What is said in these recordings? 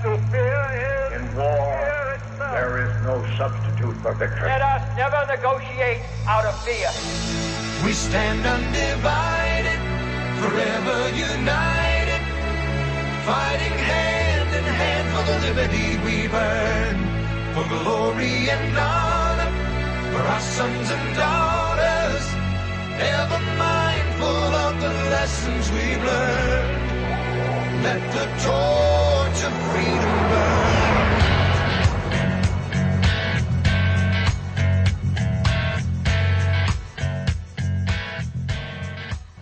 to fear is In war, there is no substitute for victory. Let us never negotiate out of fear. We stand undivided, forever united, fighting hand in hand for the liberty we've earned, for glory and honor, for our sons and daughters, ever mindful of the lessons we've learned. Let the torch of freedom burn.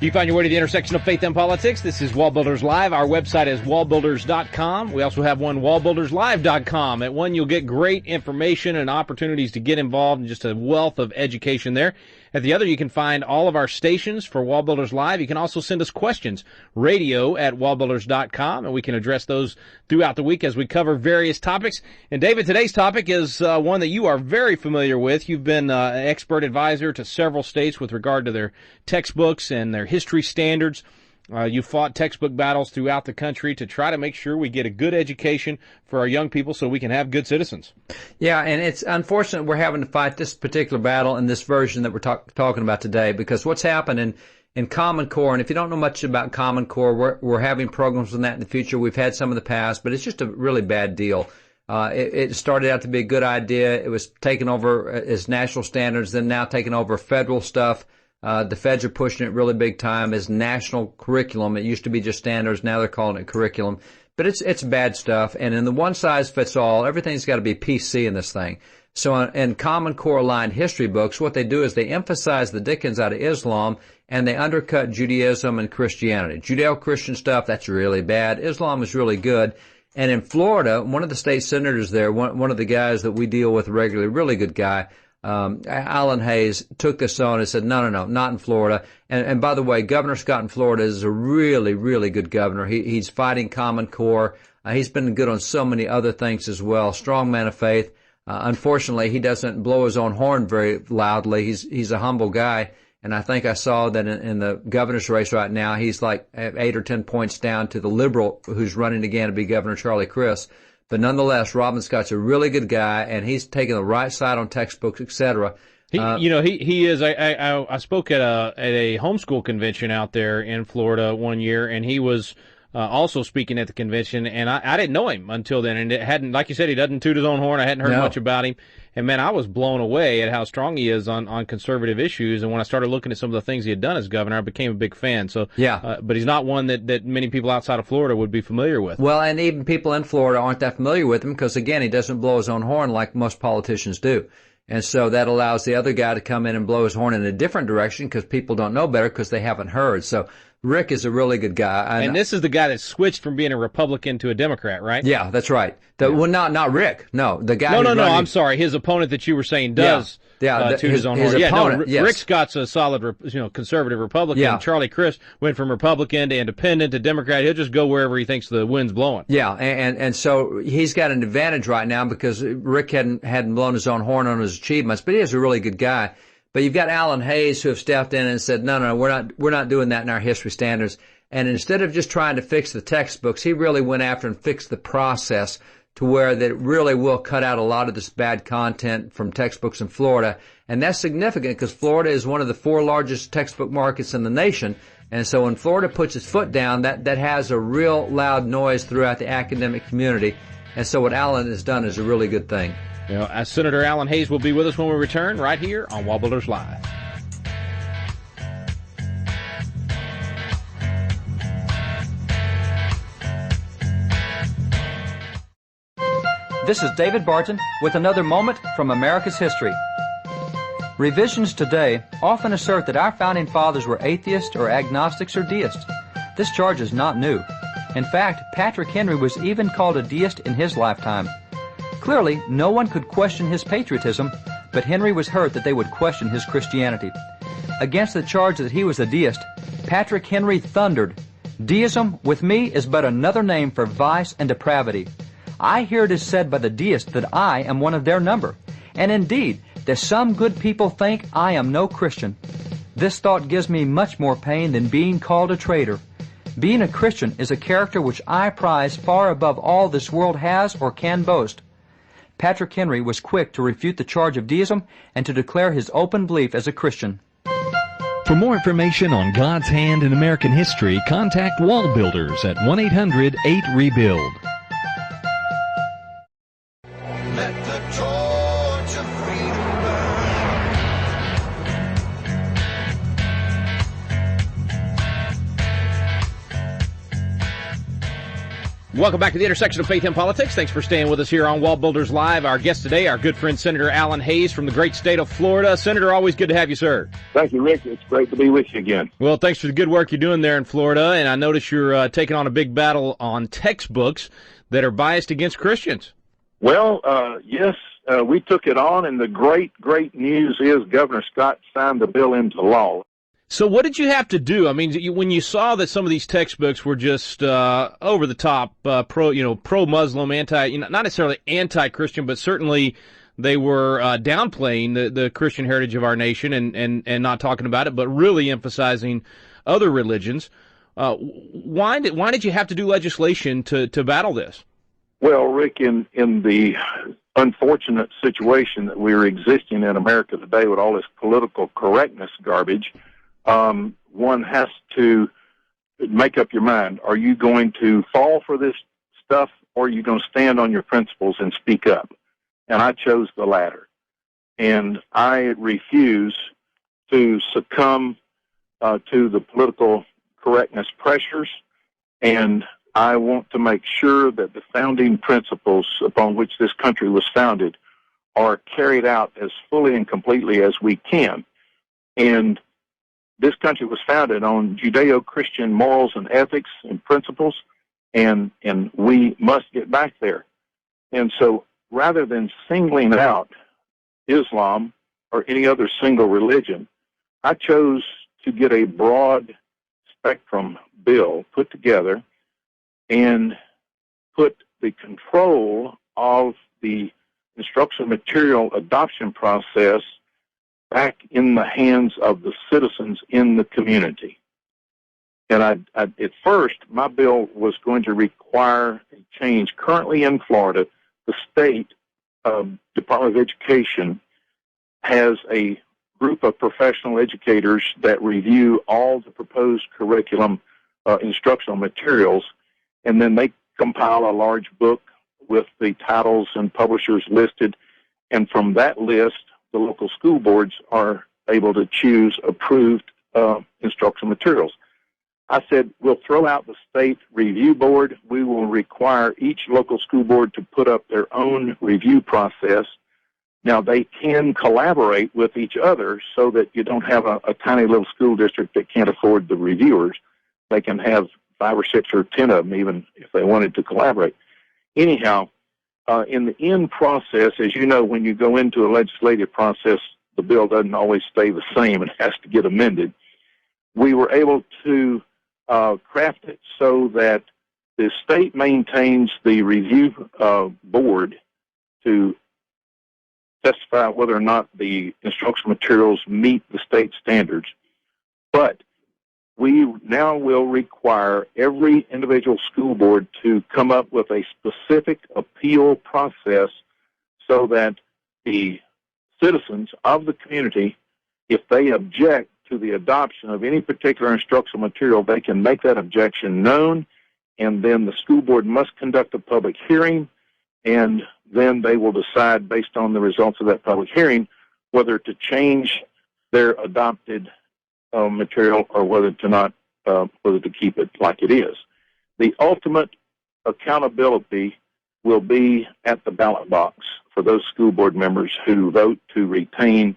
You find your way to the intersection of faith and politics. This is WallBuilders Live. Our website is wallbuilders.com. We also have one, wallbuilderslive.com. At one, you'll get great information and opportunities to get involved and just a wealth of education there. At the other, you can find all of our stations for WallBuilders Live. You can also send us questions, radio@wallbuilders.com, and we can address those throughout the week as we cover various topics. And David, today's topic is one that you are very familiar with. You've been an expert advisor to several states with regard to their textbooks and their history standards. You fought textbook battles throughout the country to try to make sure we get a good education for our young people so we can have good citizens. Yeah, and it's unfortunate we're having to fight this particular battle in this version that we're talking about today, because what's happened in Common Core, and if you don't know much about Common Core, we're having programs on that in the future. We've had some in the past, but it's just a really bad deal. It started out to be a good idea. It was taken over as national standards, then now taken over federal stuff. The feds are pushing it really big time as national curriculum. It used to be just standards. Now they're calling it curriculum. But it's bad stuff. And in the one-size-fits-all, everything's got to be PC in this thing. So in Common Core aligned history books, what they do is they emphasize the dickens out of Islam, and they undercut Judaism and Christianity. Judeo-Christian stuff, that's really bad. Islam is really good. And in Florida, one of the state senators there, one of the guys that we deal with regularly, really good guy, Alan Hayes, took this on and said, no, not in Florida. And by the way, Governor Scott in Florida is a really, really good governor. He's fighting Common Core. He's been good on so many other things as well. Strong man of faith. Unfortunately, he doesn't blow his own horn very loudly. He's a humble guy. And I think I saw that in the governor's race right now, he's like 8 or 10 points down to the liberal who's running again to be Governor, Charlie Crist. But nonetheless, Robin Scott's a really good guy, and he's taking the right side on textbooks, etc. He is. I spoke at a homeschool convention out there in Florida one year, and he was also speaking at the convention, and I didn't know him until then, and it hadn't, like you said, he doesn't toot his own horn. I hadn't heard much about him, and man, I was blown away at how strong he is on conservative issues. And when I started looking at some of the things he had done as governor, I became a big fan. So yeah, but he's not one that many people outside of Florida would be familiar with. Well, and even people in Florida aren't that familiar with him because, again, he doesn't blow his own horn like most politicians do. And so that allows the other guy to come in and blow his horn in a different direction because people don't know better because they haven't heard. So Rick is a really good guy. And this is the guy that switched from being a Republican to a Democrat, right? Yeah, that's right. Well, not Rick. No, the guy. No, I'm sorry. His opponent that you were saying does. toot his own horn. Opponent, yes. Rick Scott's a solid, conservative Republican. Yeah. Charlie Crist went from Republican to Independent to Democrat. He'll just go wherever he thinks the wind's blowing. Yeah, and so he's got an advantage right now because Rick hadn't blown his own horn on his achievements, but he is a really good guy. But you've got Alan Hayes who have stepped in and said, no, we're not doing that in our history standards. And instead of just trying to fix the textbooks, he really went after and fixed the process to where that really will cut out a lot of this bad content from textbooks in Florida. And that's significant because Florida is one of the 4 largest textbook markets in the nation. And so when Florida puts its foot down, that has a real loud noise throughout the academic community. And so what Alan has done is a really good thing. Senator Alan Hayes will be with us when we return right here on WallBuilders Live. This is David Barton with another moment from America's history. Revisions today often assert that our founding fathers were atheists or agnostics or deists. This charge is not new. In fact, Patrick Henry was even called a deist in his lifetime. Clearly, no one could question his patriotism, but Henry was hurt that they would question his Christianity. Against the charge that he was a deist, Patrick Henry thundered, "Deism, with me, is but another name for vice and depravity. I hear it is said by the deists that I am one of their number, and indeed, that some good people think I am no Christian. This thought gives me much more pain than being called a traitor. Being a Christian is a character which I prize far above all this world has or can boast. Patrick Henry was quick to refute the charge of deism and to declare his open belief as a Christian. For more information on God's hand in American history, contact WallBuilders at 1-800-8-REBUILD. Let the torch of freedom burn. Welcome back to the intersection of faith and politics. Thanks for staying with us here on WallBuilders Live. Our guest today, our good friend Senator Alan Hayes from the great state of Florida. Senator, always good to have you, sir. Thank you, Rick. It's great to be with you again. Well, thanks for the good work you're doing there in Florida, and I notice you're taking on a big battle on textbooks that are biased against Christians. Well, yes, we took it on, and the great news is Governor Scott signed the bill into law. So what did you have to do? I mean, when you saw that some of these textbooks were just over the top, pro-Muslim, not necessarily anti-Christian, but certainly they were downplaying the Christian heritage of our nation and not talking about it, but really emphasizing other religions. Why did you have to do legislation to battle this? Well, Rick, in the unfortunate situation that we're existing in America today with all this political correctness garbage, one has to make up your mind. Are you going to fall for this stuff, or are you going to stand on your principles and speak up? And I chose the latter. And I refuse to succumb to the political correctness pressures, and I want to make sure that the founding principles upon which this country was founded are carried out as fully and completely as we can. And this country was founded on Judeo-Christian morals and ethics and principles, and we must get back there. And so rather than singling out Islam or any other single religion, I chose to get a broad spectrum bill put together and put the control of the instructional material adoption process back in the hands of the citizens in the community. And at first, my bill was going to require a change. Currently in Florida, the state Department of Education has a group of professional educators that review all the proposed curriculum instructional materials, and then they compile a large book with the titles and publishers listed, and from that list, the local school boards are able to choose approved instructional materials. I said, we'll throw out the state review board. We will require each local school board to put up their own review process. Now, they can collaborate with each other so that you don't have a tiny little school district that can't afford the reviewers. They can have 5 or 6 or 10 of them, even if they wanted to collaborate. Anyhow, in the end process, as you know, when you go into a legislative process, the bill doesn't always stay the same. It has to get amended. We were able to craft it so that the state maintains the review board to testify whether or not the instructional materials meet the state standards. But we now will require every individual school board to come up with a specific appeal process so that the citizens of the community, if they object to the adoption of any particular instructional material, they can make that objection known, and then the school board must conduct a public hearing, and then they will decide based on the results of that public hearing whether to change their adopted material or whether to keep it like it is. The ultimate accountability will be at the ballot box for those school board members who vote to retain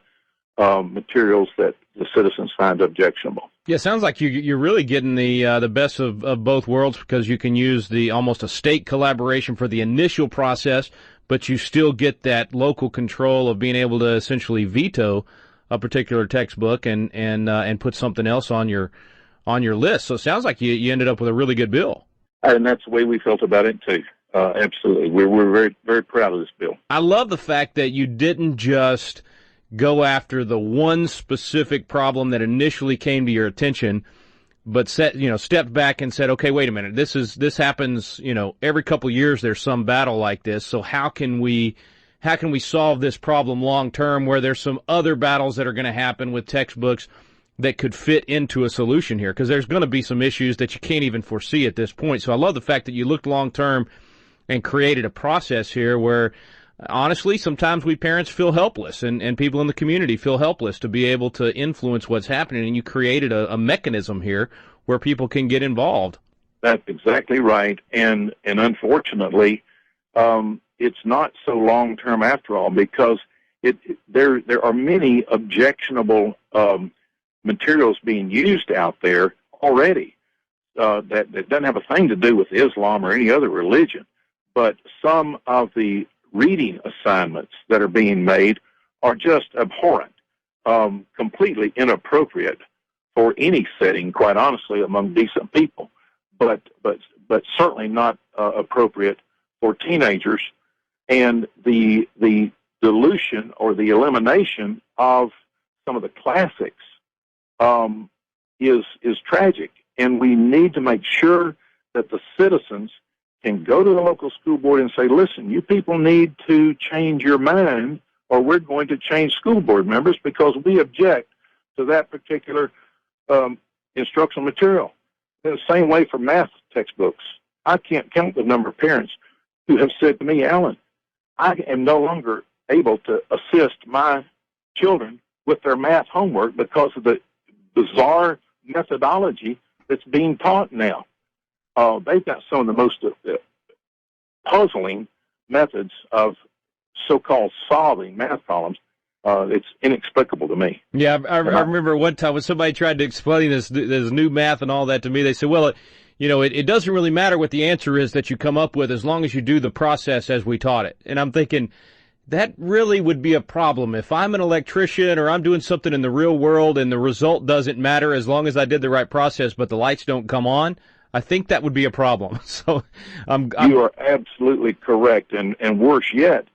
materials that the citizens find objectionable. Yeah, sounds like you're really getting the best of both worlds, because you can use almost a state collaboration for the initial process, but you still get that local control of being able to essentially veto a particular textbook and put something else on your list. So it sounds like you ended up with a really good bill. And that's the way we felt about it too. Absolutely, we're very, very proud of this bill. I love the fact that you didn't just go after the one specific problem that initially came to your attention, but stepped back and said, okay, wait a minute, this happens, every couple of years there's some battle like this. So how can we solve this problem long term, where there's some other battles that are going to happen with textbooks that could fit into a solution here? Because there's going to be some issues that you can't even foresee at this point. So I love the fact that you looked long term and created a process here where, honestly, sometimes we parents feel helpless, and people in the community feel helpless to be able to influence what's happening, and you created a mechanism here where people can get involved. That's exactly right, and unfortunately, it's not so long-term after all, because there are many objectionable materials being used out there already that doesn't have a thing to do with Islam or any other religion, but some of the reading assignments that are being made are just abhorrent, completely inappropriate for any setting, quite honestly, among decent people, but certainly not appropriate for teenagers. And the dilution or the elimination of some of the classics is tragic, and we need to make sure that the citizens can go to the local school board and say, listen, you people need to change your mind, or we're going to change school board members because we object to that particular instructional material. In the same way for math textbooks, I can't count the number of parents who have said to me, Alan, I am no longer able to assist my children with their math homework because of the bizarre methodology that's being taught now. They've got some of the most puzzling methods of so-called solving math problems. It's inexplicable to me. Yeah, I remember one time when somebody tried to explain this new math and all that to me. They said, well, it doesn't really matter what the answer is that you come up with as long as you do the process as we taught it. And I'm thinking, that really would be a problem. If I'm an electrician or I'm doing something in the real world and the result doesn't matter as long as I did the right process, but the lights don't come on, I think that would be a problem. So you are absolutely correct. And worse yet,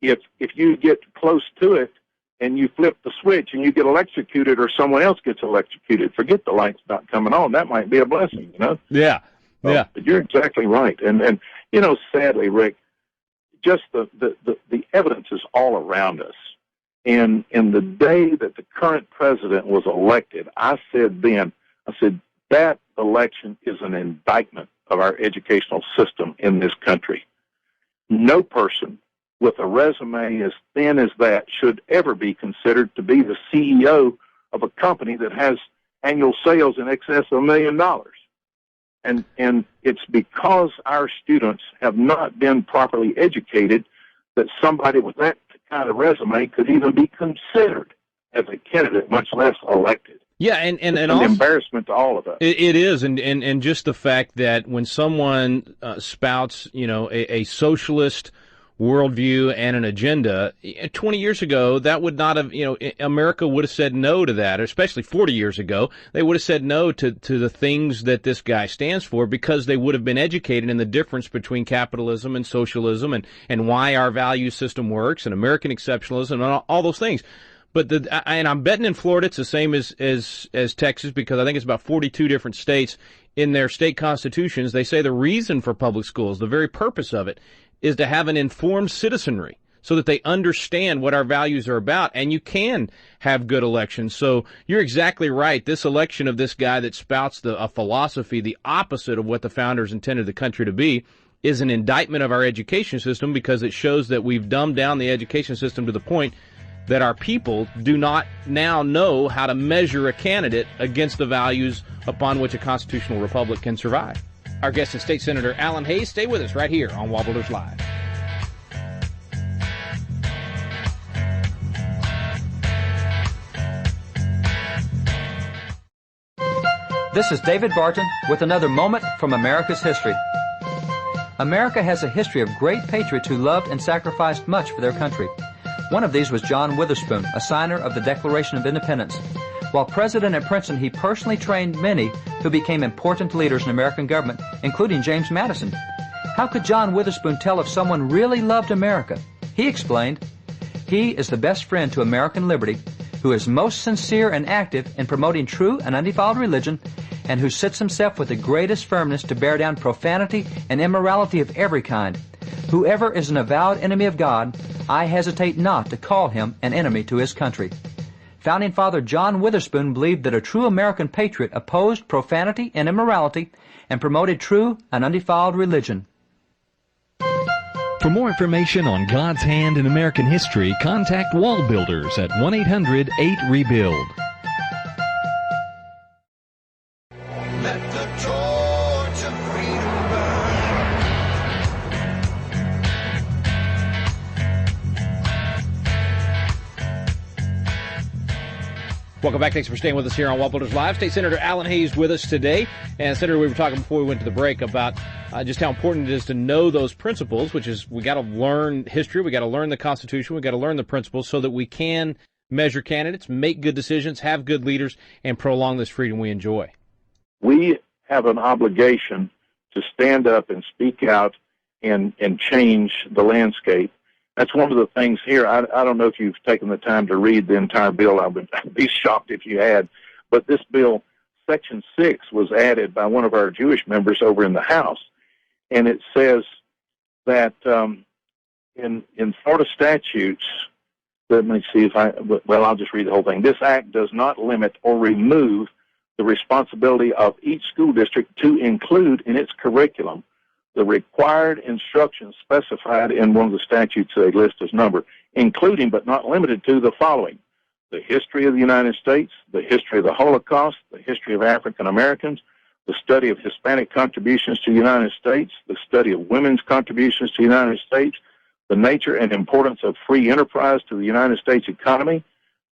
if you get close to it and you flip the switch and you get electrocuted or someone else gets electrocuted, forget the lights not coming on. That might be a blessing, Yeah. Yeah. But you're exactly right. And sadly, Rick, just the evidence is all around us. And in the day that the current president was elected, I said that election is an indictment of our educational system in this country. No person with a resume as thin as that should ever be considered to be the CEO of a company that has annual sales in excess of $1 million. And it's because our students have not been properly educated that somebody with that kind of resume could even be considered as a candidate, much less elected. Yeah, and it's also an embarrassment to all of us. It is, and just the fact that when someone spouts, a socialist worldview and an agenda, 20 years ago, that would not have, America would have said no to that, especially 40 years ago. They would have said no to the things that this guy stands for, because they would have been educated in the difference between capitalism and socialism and why our value system works and American exceptionalism and all those things. But and I'm betting in Florida it's the same as Texas, because I think it's about 42 different states in their state constitutions. They say the reason for public schools, the very purpose of it, is to have an informed citizenry so that they understand what our values are about, and you can have good elections. So you're exactly right. This election of this guy that spouts a philosophy, the opposite of what the founders intended the country to be, is an indictment of our education system, because it shows that we've dumbed down the education system to the point that our people do not now know how to measure a candidate against the values upon which a constitutional republic can survive. Our guest is State Senator Alan Hayes. Stay with us right here on WallBuilders Live. This is David Barton with another moment from America's history. America has a history of great patriots who loved and sacrificed much for their country. One of these was John Witherspoon, a signer of the Declaration of Independence. While president at Princeton, he personally trained many who became important leaders in American government, including James Madison. How could John Witherspoon tell if someone really loved America? He explained, "He is the best friend to American liberty, who is most sincere and active in promoting true and undefiled religion, and who sits himself with the greatest firmness to bear down profanity and immorality of every kind. Whoever is an avowed enemy of God, I hesitate not to call him an enemy to his country. Founding Father John Witherspoon believed that a true American patriot opposed profanity and immorality and promoted true and undefiled religion. For more information on God's hand in American history, contact WallBuilders at 1-800-8-REBUILD. Let the torch of freedom burn. Welcome back. Thanks for staying with us here on WallBuilders Live. State Senator Alan Hayes with us today. And Senator, we were talking before we went to the break about just how important it is to know those principles, which is we got to learn history, we got to learn the Constitution, we got to learn the principles so that we can measure candidates, make good decisions, have good leaders, and prolong this freedom we enjoy. We have an obligation to stand up and speak out and change the landscape. That's one of the things here. I don't know if you've taken the time to read the entire bill. I'd be shocked if you had. But this bill, Section 6, was added by one of our Jewish members over in the House. And it says that in Florida statutes, let me see if I'll just read the whole thing. This act does not limit or remove the responsibility of each school district to include in its curriculum the required instructions specified in one of the statutes they list as number, including but not limited to the following: the history of the United States, the history of the Holocaust, the history of African Americans, the study of Hispanic contributions to the United States, the study of women's contributions to the United States, the nature and importance of free enterprise to the United States economy,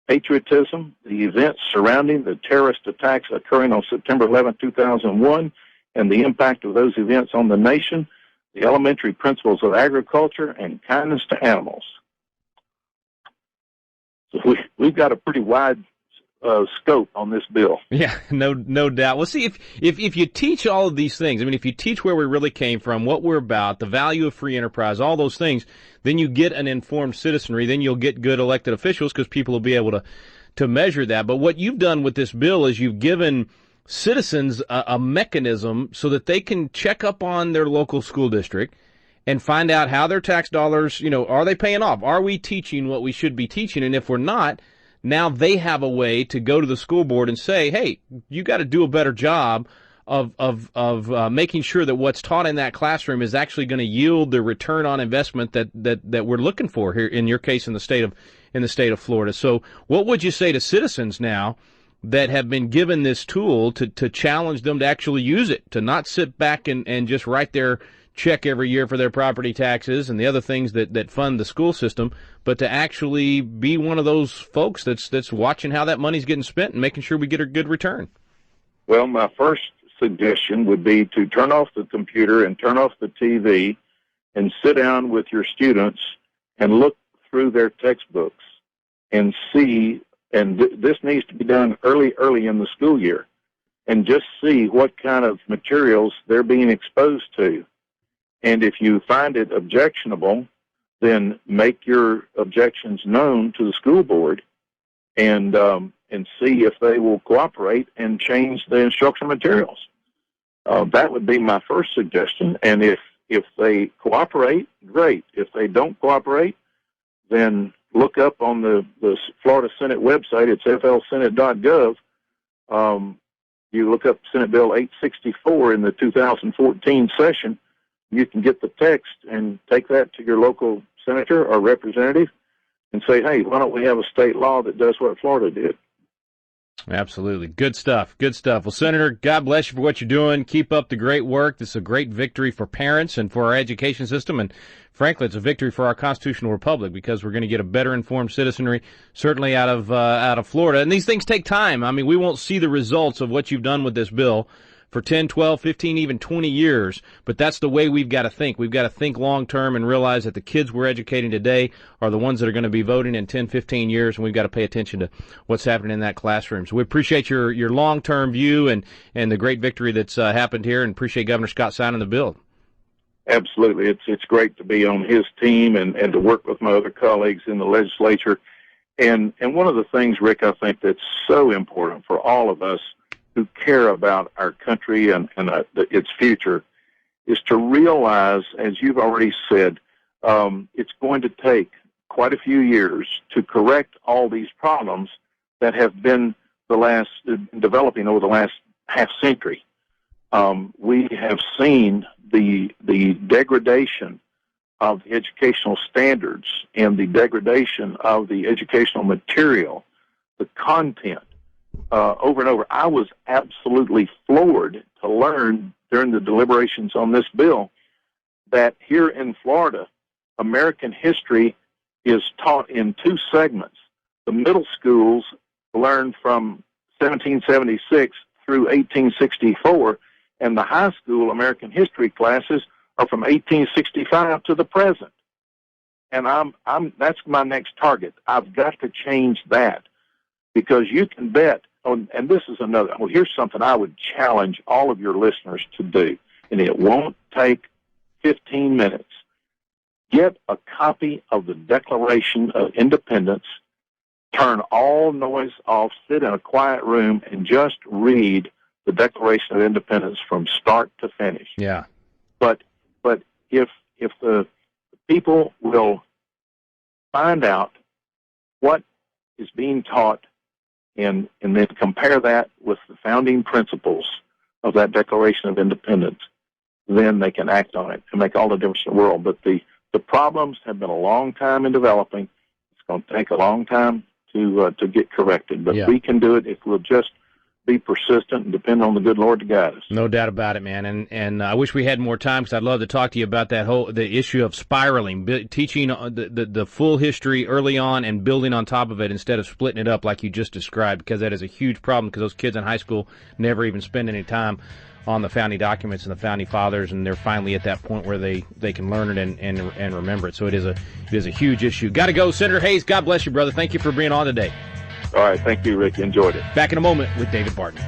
patriotism, the events surrounding the terrorist attacks occurring on September 11, 2001, and the impact of those events on the nation, the elementary principles of agriculture, and kindness to animals. So we've got a pretty wide scope on this bill. Yeah, no doubt. Well, see, if you teach all of these things, I mean, if you teach where we really came from, what we're about, the value of free enterprise, all those things, then you get an informed citizenry, then you'll get good elected officials because people will be able to measure that. But what you've done with this bill is you've given citizens a mechanism so that they can check up on their local school district and find out how their tax dollars, are they paying off? Are we teaching what we should be teaching? And if we're not, now they have a way to go to the school board and say, hey, you got to do a better job of making sure that what's taught in that classroom is actually going to yield the return on investment that we're looking for here, in your case, in the state of Florida. So what would you say to citizens now that have been given this tool to challenge them to actually use it, to not sit back and just write their check every year for their property taxes and the other things that fund the school system, but to actually be one of those folks that's watching how that money's getting spent and making sure we get a good return? Well, my first suggestion would be to turn off the computer and turn off the TV and sit down with your students and look through their textbooks and see, and this needs to be done early in the school year, and just see what kind of materials they're being exposed to. And if you find it objectionable, then make your objections known to the school board and see if they will cooperate and change the instructional materials. That would be my first suggestion. And if they cooperate, great. If they don't cooperate, then look up on the Florida Senate website. It's flsenate.gov. You look up Senate Bill 864 in the 2014 session. You can get the text and take that to your local senator or representative and say, hey, why don't we have a state law that does what Florida did? Absolutely. Good stuff. Good stuff. Well, Senator, God bless you for what you're doing. Keep up the great work. This is a great victory for parents and for our education system. And frankly, it's a victory for our constitutional republic because we're going to get a better informed citizenry, certainly out of Florida. And these things take time. I mean, we won't see the results of what you've done with this bill for 10, 12, 15, even 20 years, but that's the way we've got to think. We've got to think long-term and realize that the kids we're educating today are the ones that are going to be voting in 10, 15 years, and we've got to pay attention to what's happening in that classroom. So we appreciate your long-term view and the great victory that's happened here, and appreciate Governor Scott signing the bill. Absolutely. It's great to be on his team and to work with my other colleagues in the legislature. And one of the things, Rick, I think that's so important for all of us who care about our country and its future is to realize, as you've already said, it's going to take quite a few years to correct all these problems that have been developing over the last half century. We have seen the degradation of the educational standards and the degradation of the educational material, the content, over and over. I was absolutely floored to learn during the deliberations on this bill that here in Florida, American history is taught in two segments. The middle schools learn from 1776 through 1864, and the high school American history classes are from 1865 to the present. And that's my next target. I've got to change that, because you can bet, and this is another, well, here's something I would challenge all of your listeners to do, and it won't take 15 minutes. Get a copy of the Declaration of Independence, turn all noise off, sit in a quiet room, and just read the Declaration of Independence from start to finish. Yeah. But if the people will find out what is being taught and then compare that with the founding principles of that Declaration of Independence, then they can act on it and make all the difference in the world. But the problems have been a long time in developing. It's going to take a long time to get corrected. But we can do it if we'll just be persistent and depend on the good Lord to guide us. No doubt about it, man. And I wish we had more time, because I'd love to talk to you about the issue of spiraling, teaching the full history early on and building on top of it instead of splitting it up like you just described, because that is a huge problem, because those kids in high school never even spend any time on the founding documents and the founding fathers, and they're finally at that point where they can learn it and remember it. So it is a huge issue. Got to go. Senator Hayes, God bless you, brother. Thank you for being on today. All right. Thank you, Rick. Enjoyed it. Back in a moment with David Barton.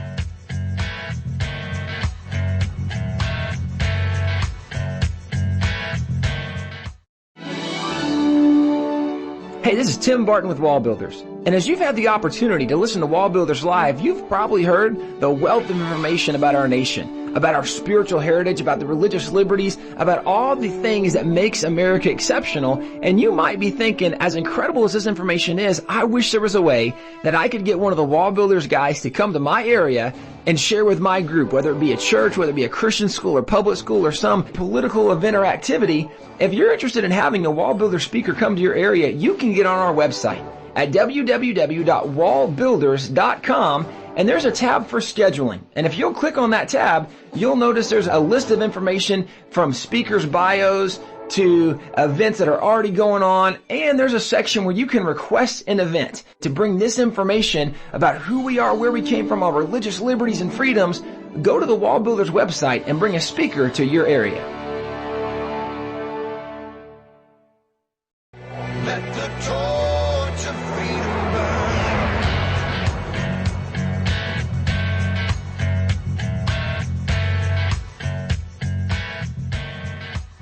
Hey, this is Tim Barton with WallBuilders. And as you've had the opportunity to listen to WallBuilders Live, you've probably heard the wealth of information about our nation, about our spiritual heritage, about the religious liberties, about all the things that makes America exceptional. And you might be thinking, as incredible as this information is, I wish there was a way that I could get one of the WallBuilders guys to come to my area and share with my group, whether it be a church, whether it be a Christian school or public school or some political event or activity. If you're interested in having a WallBuilder speaker come to your area, you can get on our website at www.wallbuilders.com, and there's a tab for scheduling. And if you'll click on that tab, you'll notice there's a list of information from speakers' bios to events that are already going on, and there's a section where you can request an event to bring this information about who we are, where we came from, our religious liberties and freedoms. Go to the WallBuilders website and bring a speaker to your area. Let the torch of freedom burn.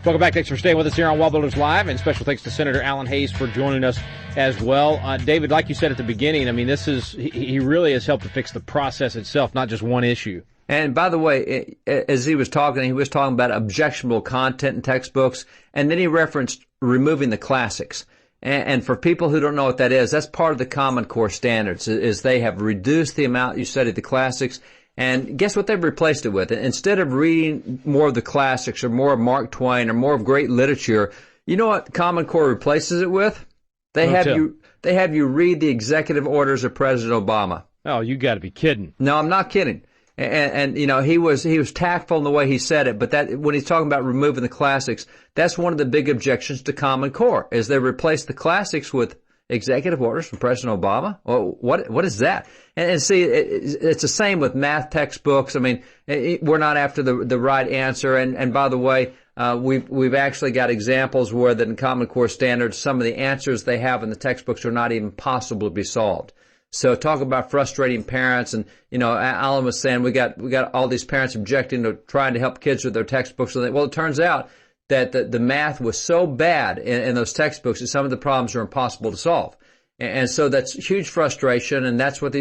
Welcome back. Thanks for staying with us here on WallBuilders Live, and special thanks to Senator Alan Hayes for joining us as well. David, like you said at the beginning, I mean, he really has helped to fix the process itself, not just one issue. And by the way, as he was talking about objectionable content in textbooks, and then he referenced removing the classics. And for people who don't know what that is, that's part of the Common Core standards, is they have reduced the amount you study the classics. And guess what they've replaced it with? Instead of reading more of the classics or more of Mark Twain or more of great literature, you know what Common Core replaces it with? They have you read the executive orders of President Obama. Oh, you got to be kidding. No, I'm not kidding. And you know, he was tactful in the way he said it, but that when he's talking about removing the classics, that's one of the big objections to Common Core, is they replace the classics with executive orders from President Obama. Well, what is that? And see, it's the same with math textbooks. I mean, we're not after the right answer. And by the way, we've actually got examples where that in Common Core standards, some of the answers they have in the textbooks are not even possible to be solved. So talk about frustrating parents, and you know, Alan was saying we got all these parents objecting to trying to help kids with their textbooks. Well, it turns out that the math was so bad in those textbooks that some of the problems are impossible to solve. And so that's huge frustration, and that's what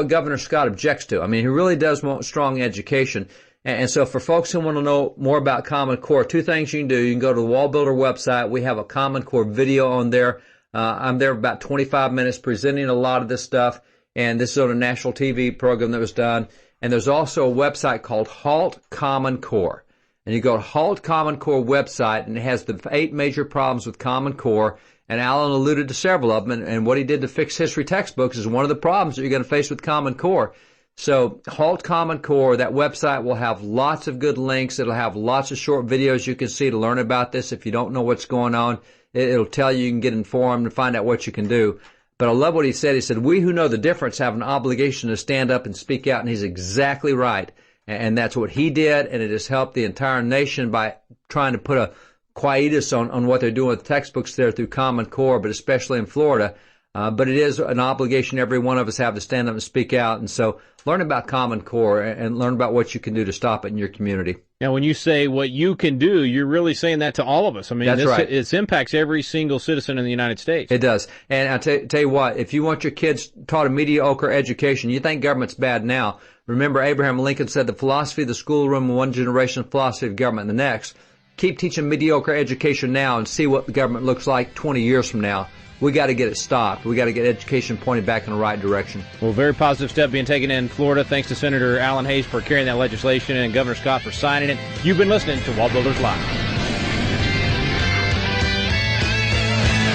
Governor Scott objects to. I mean, he really does want strong education. And so for folks who want to know more about Common Core, two things you can do. You can go to the WallBuilder website. We have a Common Core video on there. I'm there about 25 minutes presenting a lot of this stuff. And this is on a national TV program that was done. And there's also a website called Halt Common Core. And you go to Halt Common Core website, and it has the 8 major problems with Common Core. And Alan alluded to several of them. And what he did to fix history textbooks is one of the problems that you're going to face with Common Core. So Halt Common Core, that website will have lots of good links. It'll have lots of short videos you can see to learn about this. If you don't know what's going on, it'll tell you can get informed and find out what you can do. But I love what he said. He said, we who know the difference have an obligation to stand up and speak out. And he's exactly right. And that's what he did. And it has helped the entire nation by trying to put a quietus on what they're doing with textbooks there through Common Core, but especially in Florida. But it is an obligation every one of us have to stand up and speak out. And so learn about Common Core and learn about what you can do to stop it in your community. Now, when you say what you can do, you're really saying that to all of us. I mean, that's right. It impacts every single citizen in the United States. It does. And I'll tell you what, if you want your kids taught a mediocre education, you think government's bad now. Remember, Abraham Lincoln said the philosophy of the schoolroom in one generation, the philosophy of government in the next. Keep teaching mediocre education now and see what the government looks like 20 years from now. We got to get it stopped. We got to get education pointed back in the right direction. Well, very positive step being taken in Florida. Thanks to Senator Alan Hayes for carrying that legislation and Governor Scott for signing it. You've been listening to WallBuilders Live.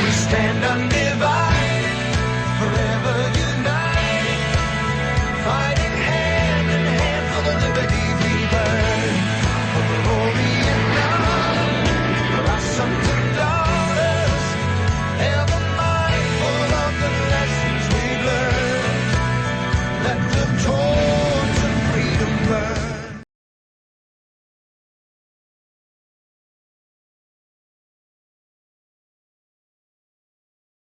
We stand undivided.